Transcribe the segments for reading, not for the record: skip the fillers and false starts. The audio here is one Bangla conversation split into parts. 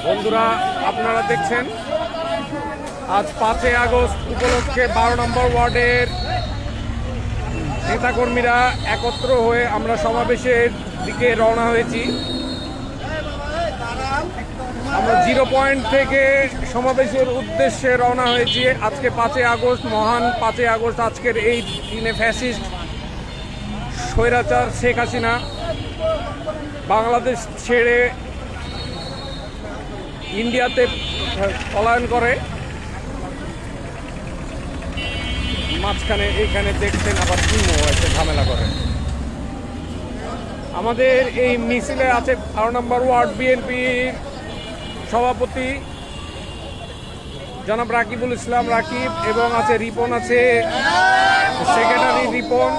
বন্ধুরা, আপনারা দেখছেন আজ 5 আগস্ট উপলক্ষে 12 নম্বর ওয়ার্ডের নেতাকর্মীরা একত্র হয়ে আমরা সমাবেশের দিকে রওনা হয়েছি। আমরা 0 পয়েন্ট থেকে সমাবেশের উদ্দেশ্যে রওনা হয়েছি। আজকে 5 আগস্ট, মহান 5 আগস্ট। আজকের এই দিনে ফ্যাসিস্ট স্বৈরাচার শেখ হাসিনা বাংলাদেশ ছেড়ে ইন্ডিয়াতে পলায়ন করে। মাঝখানে এইখানে দেখছেন আবার টিমও এসে ঝামেলা করে। আমাদের এই মিছিলে আছে 12 নম্বর ওয়ার্ড বিএনপির সভাপতি জনাব রাকিবুল ইসলাম রাকিব, এবং আছে রিপন, আছে সেক্রেটারি রিপন।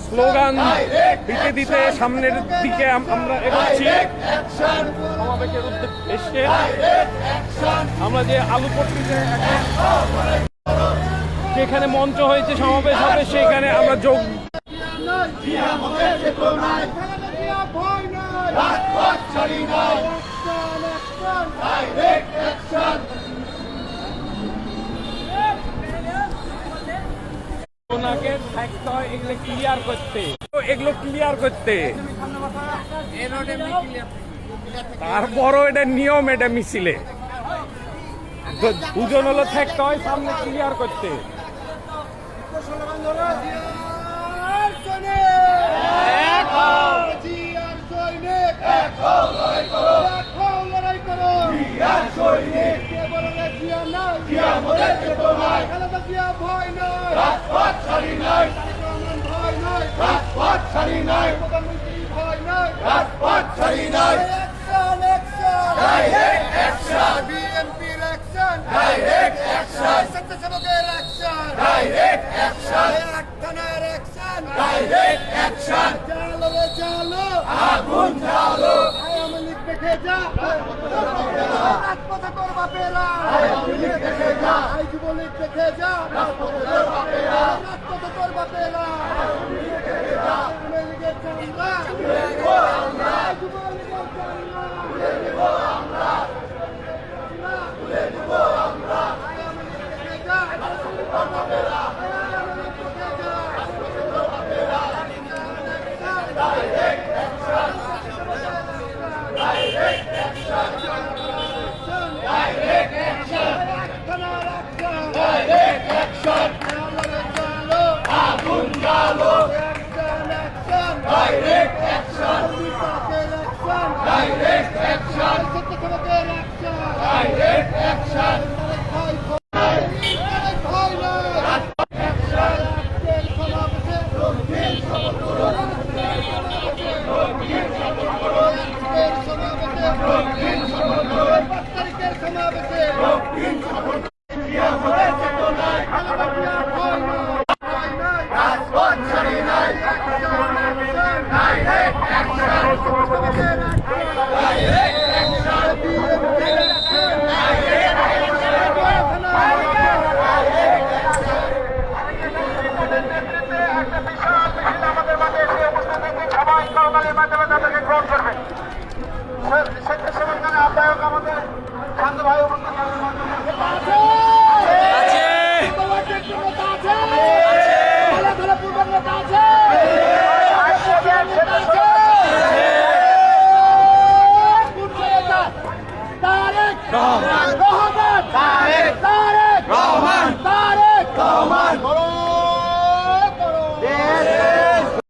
স্লোগান দিতে দিতে সামনের দিকে আমরা এগোচ্ছি। সমাবেশের উদ্দেশ্যে আমরা যে আলুপট্টিতে যেখানে মঞ্চ হয়েছে সমাবেশ হবে, সেখানে আমরা যোগ এগুলো ক্লিয়ার করতে তারপরও এটা নিয়ম, এটা মিছিলে দুজন হলো থাকতে হয় সামনে ক্লিয়ার করতে। No.